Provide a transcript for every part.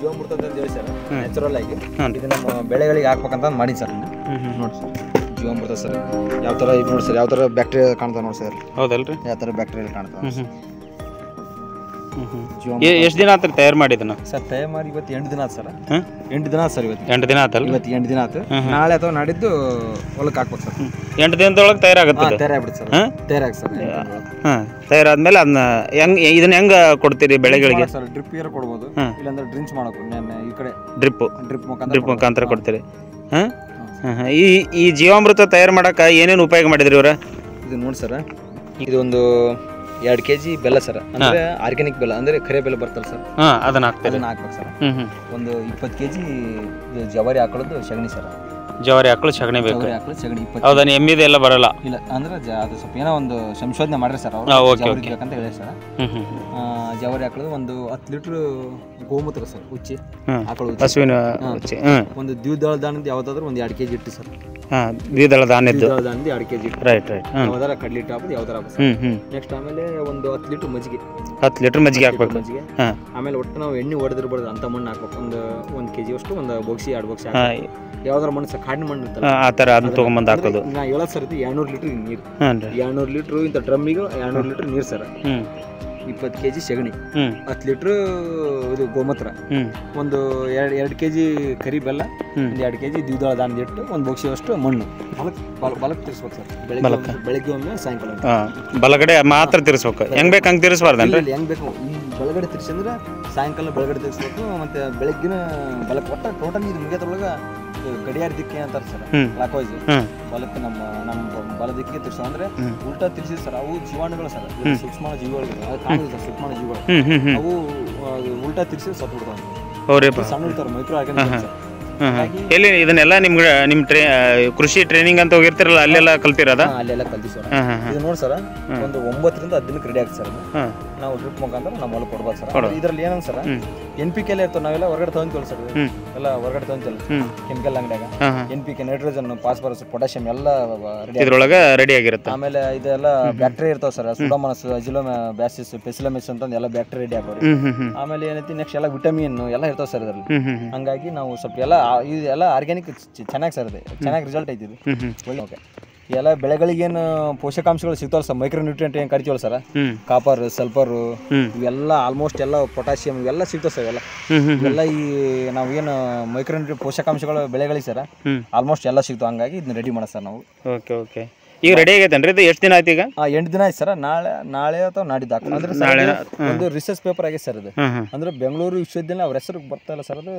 ಜೀವಾಮೃತ ಅಂತ ಹೇಳಿ ಸರ್ ನ್ಯಾಚುರಲ್ ಆಗಿ ಇದು ನಮ್ಮ ಬೆಳೆಗಳಿಗೆ ಹಾಕ್ಬೇಕಂತ ಮಾಡಿ ಸರ್ ನೋಡಿ ಸರ್ ಜೀವಾಮೃತ ಸರ್ ಯಾವ ಥರ ಇದು ನೋಡಿ ಸರ್ ಯಾವ ಥರ ಬ್ಯಾಕ್ಟೀರಿಯಾ ಕಾಣ್ತಾವೆ ನೋಡಿ ಸರ್ ಹೌದಲ್ರಿ ಯಾವ ಥರ ಬ್ಯಾಕ್ಟೀರಿಯಾ ಕಾಣ್ತಾವೆ ಎಷ್ಟು ದಿನ ಆತ್ರಿ ತಯಾರು ಮಾಡಿದನ ಸರ್ ತಯಾರು ಮಾಡಿ ಇವತ್ತು 8 ದಿನ ಆಯ್ತು ಸರ್ 8 ದಿನ ಆಯ್ತು ಸರ್ ಇವತ್ತು 8 ದಿನ ಆತಲ್ಲ ಇವತ್ತು 8 ದಿನ ಆಯ್ತು ನಾಳೆ ಅಥವಾ ನಾಡಿದ್ದು ಹೊಲಕ್ಕೆ ಹಾಕ್ಬೇಕು ಸರ್ 8 ದಿನದೊಳಗೆ ತಯಾರಾಗುತ್ತೆ ತಯಾರಾಗ್ಬಿಡುತ್ತೆ ಸರ್ ತಯಾರಾಗಿ ಸರ್ ತಯಾರಾದ್ಮೇಲೆ ಅದನ್ನ ಇದನ್ನ ಹೆಂಗ ಕೊಡ್ತೀರಿ ಬೆಳೆಗಳಿಗೆ ಸರ್ ಡ್ರಿಪ್ ಏರ್ ಕೊಡ್ಬೋದು ಇಲ್ಲಾಂದ್ರೆ ಡ್ರಿಂಕ್ಸ್ ಮಾಡೋದು ಈ ಕಡೆ ಡ್ರಿಪ್ ಮುಖಾಂತರ ಕೊಡ್ತೀರಿ ಈ ಜೀವಾಮೃತ ತಯಾರು ಮಾಡಕ ಏನೇನು ಉಪಯೋಗ ಮಾಡಿದ್ರಿ ಇವ್ರ ಇದು ನೋಡಿ ಸರ್ ಇದು ಒಂದು 2 kg ಬೆಲ್ಲ ಸರ್ ಅಂದ್ರೆ ಆರ್ಗ್ಯಾನಿಕ್ ಬೆಲ್ಲ ಅಂದ್ರೆ ಕರೆ ಬೆಲ್ಲ ಬರ್ತಲ್ಲ ಸರ್ ಅದನ್ನ ಹಾಕ್ಬೇಕು ಸರ್ ಒಂದು 20 kg ಜವಾರಿ ಹಾಕೊಳ್ಳೋದು ಸಗಣಿ ಸರ್ ಜವಾರಿ ಹಾಕಲು ಸಗಣಿ ಬೇಕು ಸಗಣಿ 20 ಹೌದಾ ಎಮ್ಮಿದೆ ಎಲ್ಲ ಬರಲ್ಲ ಇಲ್ಲ ಅಂದ್ರೆ ಅದು ಸ್ವಲ್ಪ ಏನೋ ಒಂದು ಸಂಶೋಧನೆ ಮಾಡ್ರಿ ಸರ್ ಅವರು ಜವಾರಿ ಬೇಕಂತ ಹೇಳಿ ಸರ್ ಜವಾರಿ ಹಾಕೊಳ್ಳೋದು ಒಂದು 10 ಲೀಟರ್ ಗೋಮೂತ್ರ ಸರ್ ಉಚ್ಚಿ ಹಾಕೊಳ್ಳೋದು ಹಸುವಿನ ಒಂದು ದ್ವಿದಳ ಧಾನ್ಯದ ಯಾವ್ದಾದ್ರು ಒಂದು 2 kg ಇಟ್ಟು ಸರ್ ದ್ವಿದಳ ಧಾನ್ಯದ್ದು 2 kg ರೈಟ್ ಯಾವ್ದಾರ ಕಡ್ಲಿ ಹಿಟ್ಟು ಹಾಕೋದು ಯಾವ್ದಾರ ನೆಕ್ಸ್ಟ್ ಆಮೇಲೆ ಒಂದು 10 ಲೀಟರ್ ಮಜ್ಜಿಗೆ 10 ಲೀಟರ್ ಮಜ್ಜಿಗೆ ಹಾಕ್ಬೇಕು ಮಜ್ಜಿಗೆ ಆಮೇಲೆ ಒಟ್ಟು ನಾವು ಎಣ್ಣೆ ಹೊಡೆದಿರ್ಬಾರ್ದು ಅಂತ ಮಣ್ಣು ಹಾಕ್ಬೇಕು ಒಂದು kg ಅಷ್ಟು ಒಂದು ಬೋಕ್ಸಿ 2 ಬೋಕ್ಸಿ ಯಾವ್ದಾರ ಮಣ್ಣು ಸರ್ ಕಾಡಿನ ಮಣ್ಣು ಇರ್ತಲ್ಲ ಆ ಥರ ಅದನ್ನ ತೊಗೊಂಬಂದು ಹಾಕೋದು ನಾ ಹೇಳೋದು ಸರ್ 200 ಲೀಟರ್ ನೀರು 200 ಲೀಟ್ರ್ ಇಂಥ ಡ್ರಮ್ಮಿಗೆ 200 ಲೀಟರ್ ನೀರು ಸರ್ 20 kg ಸಗಣಿ 10 ಲೀಟ್ರ್ ಇದು ಗೋಮೂತ್ರ ಒಂದು 2 kg ಕರಿ ಬೆಲ್ಲ ಒಂದು 2 kg ದ್ವಿದಳ ಧಾನ್ಯದ ಹಿಟ್ಟು ಒಂದು ಬೋಕ್ಸಿ ಅಷ್ಟು ಮಣ್ಣು ಬಲಕ್ಕೆ ತಿರ್ಸ್ಬೇಕು ಸರ್ ಬೆಳಗ್ಗೆ ಒಮ್ಮೆ ಸಾಯಂಕಾಲ ಬಲಗಡೆ ಮಾತ್ರ ತಿರ್ಸ್ಬೇಕು ಹೆಂಗ್ ಬೇಕು ಹಂಗೆ ತಿರ್ಸ್ಬಾರ್ದನ್ರಿ ಹೆಂಗ್ ಬೇಕು ಬೆಳಗಡೆ ತಿರ್ಸಿ ಅಂದ್ರೆ ಸಾಯಂಕಾಲ ಬೆಳಗಡೆ ತಿರ್ಸ್ಬೇಕು ಮತ್ತೆ ಬೆಳಗ್ಗಿನ ಬಲಕ್ಕೆ ಒಟ್ಟ ಟೋಟಲ್ ಇದು ಮುಗಿಯೋದ್ರೊಳಗೆ ಗಡಿಯಾರ ದಿಕ್ಕೆ ಅಂತಾರೆ ಸರ್ ಕ್ಲಾಕ್ ವೈಸ್ ಬಲಕ್ಕೆ ನಮ್ಮ ಬಲ ದಿಕ್ಕಿಗೆ ತಿರ್ಸೋ ಅಂದ್ರೆ ಉಲ್ಟಾ ತಿರ್ಸಿ ಸರ್ ಅವು ಜೀವಾಣುಗಳು ಸರ್ ಸೂಕ್ಷ್ಮ ಜೀವಿಗಳು ಸರ್ ಸೂಕ್ಷ್ಮ ಜೀವಿಗಳು ಅವು ಉಲ್ಟಾ ತಿರ್ಸಿ ಸತ್ತು ಬಿಡ್ತಾವೆ ಸಣ್ಣ ಇರ್ತಾರೆ ಮೈಕ್ರೋ ಆರ್ಗಾನಿಕ್ ಸರ್ ಎಲ್ಲಿ ಇದನ್ನೆಲ್ಲ ನಿಮ್ ಕೃಷಿ ಟ್ರೈನಿಂಗ್ ಅಂತ ಹೋಗಿರ್ತಿರಲ್ಲ ಅಲ್ಲೆಲ್ಲ ಕಲ್ತಿರೋದ ಅಲ್ಲೆಲ್ಲ ಕಲ್ತಿ ಸರ್ ಇದು ನೋಡಿ ಸರ್ ಒಂದು 9 ರಿಂದ 10 ದಿನಕ್ಕೆ ರೆಡಿ ಆಗ್ತದೆ ಸರ್ ನಾವು ಡ್ರಿಪ್ ಮುಖಾಂತರ ನಮ್ಮ ಹೊಲಕ್ಕೆ ಕೊಡ್ಬೋದು ಸರ್ ಇದರಲ್ಲಿ ಏನಂತ ಸರ್ NPK ಎಲ್ಲ ಇರ್ತವೆ ನಾವೆಲ್ಲ ಹೊರಗಡೆ ತಗೊಂತೀವಲ್ಲ ಸರ್ ಎಲ್ಲ ಹೊರಗಡೆ ತಗೊಂತೀವಲ್ಲ ಕೆಮಿಕಲ್ ಅಂಗಡಿಯಾಗ NPK ನೈಟ್ರೋಜನ್ ಫಾಸ್ಫರಸ್ ಪೊಟ್ಯಾಷಿಯಂ ಎಲ್ಲ ಇದ್ರೊಳಗೆ ರೆಡಿ ಆಗಿರುತ್ತೆ ಆಮೇಲೆ ಇದೆಲ್ಲ ಬ್ಯಾಕ್ಟೀರಿಯಾ ಇರ್ತಾವೆ ಸರ್ ಸುಡೋಮೋನಾಸ್ ಅಜಿಲೋಬ್ಯಾಸಿಸ್ ಪೆಸಿಲಮಿಸ್ ಅಂತ ಎಲ್ಲ ಬ್ಯಾಕ್ಟೀರಿಯಾ ರೆಡಿ ಆಗೋರಿ ಆಮೇಲೆ ಏನೈತಿ ನೆಕ್ಸ್ಟ್ ಎಲ್ಲ ವಿಟಮಿನ್ ಎಲ್ಲ ಇರ್ತಾವೆ ಸರ್ ಇದರಲ್ಲಿ ಹಂಗಾಗಿ ನಾವು ಸ್ವಲ್ಪ ಎಲ್ಲ ಇದೆಲ್ಲ ಆರ್ಗ್ಯಾನಿಕ್ ಚೆನ್ನಾಗಿ ಸರ್ ಇದೆ ಚೆನ್ನಾಗಿ ರಿಸಲ್ಟ್ ಐತಿ ಇದು ಒಳ್ಳೆ ಓಕೆ ಎಲ್ಲ ಬೆಳೆಗಳಿಗೇನು ಪೋಷಕಾಂಶಗಳು ಸಿಗ್ತಾವಲ್ಲ ಸರ್ ಮೈಕ್ರೋ ನ್ಯೂಟ್ರಿಯೆಂಟ್ ಏನು ಕರಿತೀವಲ್ಲ ಸರ್ ಕಾಪರ್ ಸಲ್ಫರ್ ಇವೆಲ್ಲ ಆಲ್ಮೋಸ್ಟ್ ಎಲ್ಲ ಪೊಟ್ಯಾಷಿಯಂ ಇವೆಲ್ಲ ಸಿಗ್ತಾವೆ ಸರ್ ಇವೆಲ್ಲ ಈ ನಾವೇನು ಮೈಕ್ರೋ ನ್ಯೂಟ್ರಿಯೆಂಟ್ ಪೋಷಕಾಂಶಗಳು ಬೆಳೆಗಳಿಗೆ ಸರ್ ಆಲ್ಮೋಸ್ಟ್ ಎಲ್ಲ ಸಿಗ್ತಾವೆ ಹಂಗಾಗಿ ಇದನ್ನ ರೆಡಿ ಮಾಡೋದು ಸರ್ ನಾವು ಓಕೆ ಈಗ ರೆಡಿ ಆಗೈತೇನ್ರಿ ಇದು ಎಷ್ಟು ದಿನ ಆಯ್ತು ಈಗ 8 ದಿನ ಆಯ್ತು ಸರ್ ನಾಳೆ ಅಥವಾ ನಾಡಿದ್ದು ಅಂದ್ರೆ ಒಂದು ರಿಸರ್ಚ್ ಪೇಪರ್ ಆಗೈತೆ ಸರ್ ಅದು ಅಂದ್ರೆ ಬೆಂಗಳೂರು ವಿಶ್ವವಿದ್ಯಾಲಯ ಅವ್ರ ಹೆಸರು ಬರ್ತಾ ಇಲ್ಲ ಸರ್ ಅದು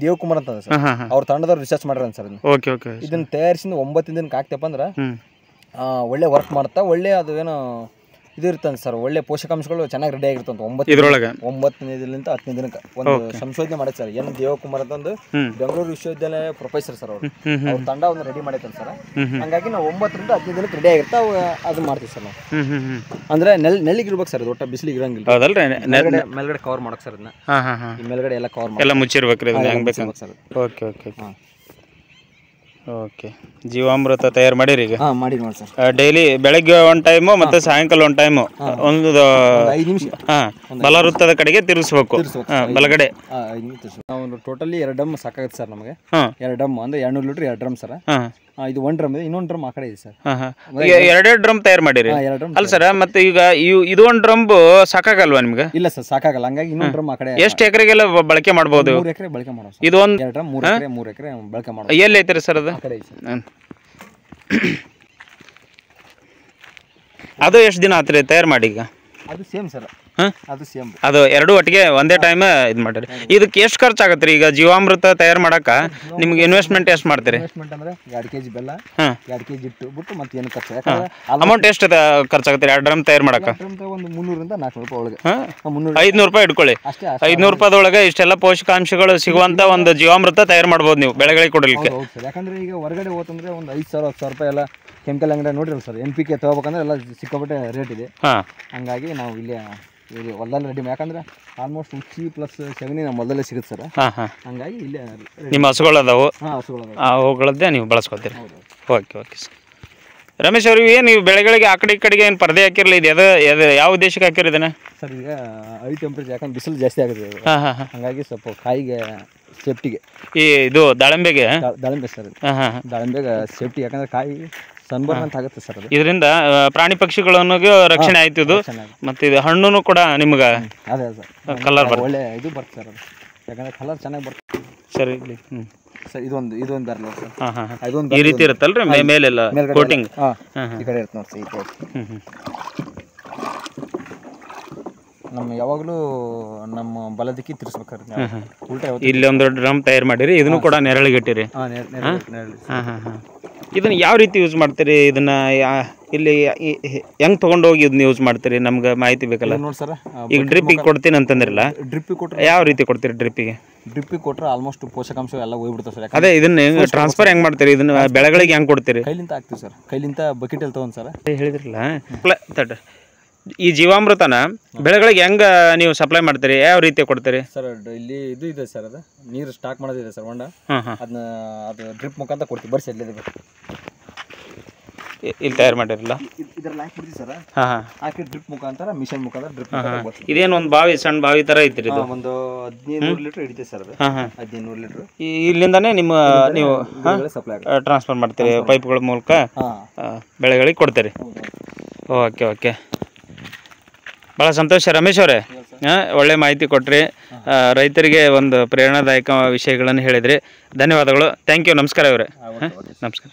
ದೇವಕುಮಾರ್ ಅಂತ ಸರ್ ಅವ್ರ ತಂಡದವ್ರು ರಿಸರ್ಚ್ ಮಾಡ್ರ ಸರ್ ಇದನ್ನ ತಯಾರಿಸಿದ 9 ದಿನಕ್ಕೆ ಆಗ್ತಪ್ಪ ಅಂದ್ರೆ ಒಳ್ಳೆ ವರ್ಕ್ ಮಾಡ್ತಾ ಒಳ್ಳೆ ಅದು ಏನೋ ಇದು ಇರ್ತಂತೆ ಸರ್ ಒಳ್ಳೆ ಪೋಷಕಾಂಶಗಳು ಚೆನ್ನಾಗಿ ರೆಡಿ ಆಗಿರ್ತಂತ 9ನೇ ದಿನದಿಂದ 10ನೇ ದಿನಕ್ಕೆ ಒಂದು ಸಂಶೋಧನೆ ಮಾಡೈತೆ ಸರ್ ಎನ್ ದೇವಕುಮಾರ್ ಅಂತ ಒಂದು ಬೆಂಗಳೂರು ವಿಶ್ವವಿದ್ಯಾಲಯ ಪ್ರೊಫೆಸರ್ ಸರ್ ಅವ್ರ ತಂಡ ಒಂದು ರೆಡಿ ಮಾಡೈತಂತ ಸರ್ ಹಂಗಾಗಿ ನಾವು 9 ರಿಂದ 10 ದಿನಕ್ಕೆ ರೆಡಿ ಆಗಿರ್ತಾ ಅದು ಮಾಡ್ತೀವಿ ಸರ್ ನಾವು ಅಂದ್ರೆ ನೆಲ್ಲಿಗೆ ಇರ್ಬೇಕು ಸರ್ ಒಟ್ಟ ಬಿಸಿಲಿಗೆ ಇರಂಗಿಲ್ಲ ಮೇಲ್ಗಡೆ ಕವರ್ ಮಾಡಕ್ ಸರ್ ಅದನ್ನ ಈ ಮೇಲ್ಗಡೆ ಎಲ್ಲ ಕವರ್ ಮಾಡಿ ಎಲ್ಲ ಮುಚ್ಚಿರ್ಬೇಕ್ರಿ ಸರ್ ಓಕೆ ಜೀವಾಮೃತ ತಯಾರು ಮಾಡಿರಿ ಈಗ ಮಾಡಿ ನೋಡಿ ಸರ್ ಡೈಲಿ ಬೆಳಗ್ಗೆ ಒಂದು ಟೈಮು ಮತ್ತೆ ಸಾಯಂಕಾಲ ಒಂದು ಟೈಮು ಒಂದು 5 ನಿಮಿಷ ಬಲ ವೃತ್ತದ ಕಡೆಗೆ ತಿರ್ಗಿಸ್ಬೇಕು ಬಲಗಡೆ ನಾವು ಟೋಟಲಿ 2 ಡ್ರಮ್ ಸಾಕಾಗುತ್ತೆ ಸರ್ ನಮಗೆ 2 ಡ್ರಮ್ ಅಂದ್ರೆ 200 ಲೀಟರ್ 2 ಡ್ರಮ್ ಸರ್ ಇದು 1 ಡ್ರಮ್ ಇದೆ ಇನ್ನೊಂದು ಡ್ರಮ್ ಆ ಕಡೆ ಇದೆ ಸರ್ 2 ಡ್ರಮ್ ತಯಾರು ಮಾಡಿರಿ ಅಲ್ಲ ಸರ್ ಮತ್ತೆ ಈಗ ಇದು 1 ಡ್ರಮ್ ಸಾಕಾಗಲ್ವಾ ನಿಮ್ಗೆ ಇಲ್ಲ ಸರ್ ಸಾಕಾಗಲ್ಲ ಹಂಗಾಗಿ ಇನ್ನೊಂದು ಡ್ರಮ್ ಆ ಕಡೆ ಎಷ್ಟು ಎಕರೆಗೆಲ್ಲ ಬಳಕೆ ಮಾಡಬಹುದು 3 ಎಕರೆ ಬಳಕೆ ಮಾಡೋದು ಇದು ಒಂದು 2 ಡ್ರಮ್ 3 ಎಕರೆ ಬಳಕೆ ಮಾಡೋದು ಎಲ್ಲಿ ಐತ್ರಿ ಸರ್ ಅದು ಎಷ್ಟು ದಿನ ಆತ್ರಿ ತಯಾರು ಮಾಡಿ ಈಗ ಅದು ಸೇಮ್ ಸರ್ ಅದು ಎರಡು ಒಟ್ಟಿಗೆ ಒಂದೇ ಟೈಮ್ ಇದು ಮಾಡಿರಿ ಇದಕ್ಕೆ ಎಷ್ಟು ಖರ್ಚಾಗತ್ತೆ ರೀ ಈಗ ಜೀವಾಮೃತ ತಯಾರು ಮಾಡಕ ನಿಮ್ಗೆ ಇನ್ವೆಸ್ಟ್ಮೆಂಟ್ ಎಷ್ಟು ಮಾಡ್ತೀರಿ ಅಂದ್ರೆ 2 kg ಬೆಲ್ಲ 2 kg ಹಿಟ್ಟು ಬಿಟ್ಟು ಮತ್ತೆ ಏನು ಖರ್ಚು ಅಮೌಂಟ್ ಎಷ್ಟು ಖರ್ಚಾಗತ್ತೆ 2 ಡ್ರಮ್ ತಯಾರು ಮಾಡಕ ಒಂದು 300 ರಿಂದ 400 ರೂಪಾಯಿ ಒಳಗೆ 500 ರೂಪಾಯಿ ಇಟ್ಕೊಳ್ಳಿ 500 ರೂಪಾಯಿದೊಳಗೆ ಇಷ್ಟೆಲ್ಲ ಪೋಷಕಾಂಶಗಳು ಸಿಗುವಂತ ಒಂದು ಜೀವಾಮೃತ ತಯಾರು ಮಾಡ್ಬೋದು ನೀವು ಬೆಳೆಗಳಿಗೆ ಕೊಡಲಿಕ್ಕೆ ಯಾಕಂದ್ರೆ ಈಗ ಹೊರಗಡೆ ಹೋತಂದ್ರೆ ಒಂದು 5,000 10,000 ರೂಪಾಯಿ ಎಲ್ಲ ಕೆಮಿಕಲ್ ಅಂಗಡಿ ನೋಡಿರಲ್ಲ ಸರ್ NPK ತಗೋಬೇಕಂದ್ರೆ ಎಲ್ಲ ಸಿಕ್ಕಾಪಟ್ಟೆ ರೇಟ್ ಇದೆ ಹಂಗಾಗಿ ನಾವು ಇಲ್ಲಿ ಹೊಲದಲ್ಲಿ ರೆಡಿ ಯಾಕಂದ್ರೆ ಆಲ್ಮೋಸ್ಟ್ ಉಚ್ಚಿ ಪ್ಲಸ್ ಸಗಣಿ ನಮ್ಮ ಹೊಲದಲ್ಲೇ ಸಿಗುತ್ತೆ ಸರ್ ಹಂಗಾಗಿ ಇಲ್ಲೇ ನಿಮ್ಮ ಹಸುಗಳು ಅದಾವು ಅವುಗಳದ್ದೇ ನೀವು ಬಳಸ್ಕೊತೀರಿ ಓಕೆ ಸರ್ ರಮೇಶ್ ಅವ್ರಿಗೆ ಏನು ನೀವು ಬೆಳೆಗಳಿಗೆ ಆ ಕಡೆ ಈ ಕಡೆಗೆ ಏನು ಪರದೆ ಹಾಕಿರಲಿ ಇದು ಯಾವ ಉದ್ದೇಶಕ್ಕೆ ಹಾಕಿರಿ ಇದನ್ನ? ಸರ್ ಈಗ ಹೈ ಟೆಂಪ್ರೇಚರ್ ಯಾಕಂದ್ರೆ ಬಿಸಿಲು ಜಾಸ್ತಿ ಆಗುತ್ತೆ ಹಾಂ ಹಾಂ ಹಾಂ. ಹಾಗಾಗಿ ಸ್ವಲ್ಪ ಕಾಯಿಗೆ ಸೇಫ್ಟಿಗೆ ಇದು ದಾಳಿಂಬೆಗೆ ದಾಳಿಂಬೆ ಸರ್ ಇದು. ಹಾಂ ಹಾಂ. ದಾಳಿಂಬೆಗೆ ಸೇಫ್ಟಿ ಯಾಕಂದ್ರೆ ಕಾಯಿ ಸನ್ಬರ್ನ್ ಅಂತ ಆಗುತ್ತೆ ಸರ್ ಅದು. ಇದರಿಂದ ಪ್ರಾಣಿ ಪಕ್ಷಿಗಳನ್ನು ರಕ್ಷಣೆ ಆಯ್ತು ಇದು. ಮತ್ತು ಇದು ಹಣ್ಣು ಕೂಡ ನಿಮ್ಗೆ ಅದೇ ಸರ್ ಕಲರ್ ಬರ್ತದೆ, ಒಳ್ಳೆ ಇದು ಬರ್ತದೆ ಸರ್ ಅದು, ಯಾಕಂದ್ರೆ ಕಲರ್ ಚೆನ್ನಾಗಿ ಬರ್ತದೆ ಸರಿ ಇಲ್ಲಿ. ಹ್ಞೂ ಸರ್ ಇದೊಂದು ಬರಲ್ಲ ಸರ್. ಹಾಂ ಹಾಂ ಹಾಂ. ಇದೊಂದು ಈ ರೀತಿ ಇರುತ್ತಲ್ರಿ ಮೇಲೆಲ್ಲ ಕೋಟಿಂಗ್? ಹಾಂ ಈ ಕಡೆ ಇರುತ್ತೆ ನೋಡಿ ಸರ್ ಈ ಕಡೆ. ಹ್ಞೂ ಹ್ಞೂ. ನಮ್ಮ ಯಾವಾಗಲೂ ನಮ್ಮ ಬಲದಿಕ್ಕಿ ತಿರ್ಸ್ಬೇಕಾದ್ರೆ ಉಲ್ಟಾ ಇಲ್ಲಿ ಒಂದು ಡ್ರಮ್ ತಯಾರು ಮಾಡಿರಿ, ಇದನ್ನು ಕೂಡ ನೆರಳಿಗೆ ಇಟ್ಟಿರಿ. ಹಾಂ ಹಾಂ ಹಾಂ ಹಾಂ. ಇದನ್ನು ಯಾವ ರೀತಿ ಯೂಸ್ ಮಾಡ್ತೀರಿ? ಇದನ್ನು ಇಲ್ಲಿ ಹೆಂಗೆ ತೊಗೊಂಡೋಗಿ ಇದನ್ನ ಯೂಸ್ ಮಾಡ್ತೀರಿ? ನಮ್ಗೆ ಮಾಹಿತಿ ಬೇಕಲ್ಲ. ನೋಡಿ ಸರ್, ಈಗ ಡ್ರಿಪ್ಪಿಗೆ ಕೊಡ್ತೀನಿ ಅಂತಂದ್ರಲ್ಲ, ಡ್ರಿಪ್ಪಿಗೆ ಕೊಟ್ಟರೆ ಯಾವ ರೀತಿ ಕೊಡ್ತೀರಿ ಡ್ರಿಪ್ಪಿಗೆ? ಡ್ರಿಪ್ಪಿಗೆ ಕೊಟ್ಟರೆ ಆಲ್ಮೋಸ್ಟ್ ಪೋಷಕಾಂಶ ಎಲ್ಲ ಹೋಗ್ಬಿಡ್ತಾವೆ ಸರ್. ಅದೇ ಇದನ್ನ ಟ್ರಾನ್ಸ್ಫರ್ ಹೆಂಗೆ ಮಾಡ್ತೀರಿ? ಇದನ್ನ ಬೆಳೆಗಳಿಗೆ ಹೆಂಗೆ ಕೊಡ್ತೀರಿ? ಕೈಲಿಂದ ಹಾಕ್ತೀವಿ ಸರ್, ಕೈಲಿಂದ ಬಕೆಟಲ್ಲಿ ತೊಗೊಂಡು ಸರ್. ಹೇಳಿದ್ರಲ್ಲ ತಟ್ ಈ ಜೀವಾಮೃತನ ಬೆಳೆಗಳಿಗೆ ಹೆಂಗೆ ನೀವು ಸಪ್ಲೈ ಮಾಡ್ತೀರಿ? ಯಾವ ರೀತಿ ಕೊಡ್ತೀರಿ ಸರ್? ಇಲ್ಲಿ ಇದು ಇದೆ ಸರ್, ಅದು ನೀರು ಸ್ಟಾಕ್ ಮಾಡೋದಿದೆ ಸರ್ ಹೊಂಡ. ಅದನ್ನ ಅದು ಡ್ರಿಪ್ ಮುಖಾಂತರ ಕೊಡ್ತೀವಿ. ಬರ್ಸಿ ಎಲ್ಲಿದೆ ಇಲ್ಲಿ ತಯಾರು ಮಾಡಿರಲ್ಲ, ಇದರಲ್ಲಿ ಹಾಕ್ಬಿಡ್ತೀವಿ ಸರ್. ಹಾಂ ಹಾಂ. ಹಾಕಿ ಡ್ರಿಪ್ ಮುಖಾಂತರ ಮಿಷನ್ ಮುಖಾಂತರ ಡ್ರಿಪ್. ಇದೇನು ಒಂದು ಬಾವಿ, ಸಣ್ಣ ಬಾವಿ ಥರ ಐತ್ರಿ ಇದು? ಒಂದು 1500 ಲೀಟ್ರ್ ಹಿಡಿತೀವಿ ಸರ್ ಅದು. ಹಾಂ ಹಾಂ. 1500 ಲೀಟ್ರ್ ಇಲ್ಲಿಂದಾನೇ ನೀವು ಸಪ್ಲೈ ಟ್ರಾನ್ಸ್ಫರ್ ಮಾಡ್ತೀರಿ ಪೈಪ್ಗಳ ಮೂಲಕ ಬೆಳೆಗಳಿಗೆ ಕೊಡ್ತೀರಿ? ಓಕೆ ಓಕೆ, ಭಾಳ ಸಂತೋಷ ರಮೇಶ್ ಅವರೇ. ಒಳ್ಳೆ ಮಾಹಿತಿ ಕೊಟ್ರಿ, ರೈತರಿಗೆ ಒಂದು ಪ್ರೇರಣಾದಾಯಕ ವಿಷಯಗಳನ್ನು ಹೇಳಿದ್ರಿ. ಧನ್ಯವಾದಗಳು. Thank you. ನಮಸ್ಕಾರ ಇವರೇ. ನಮಸ್ಕಾರ.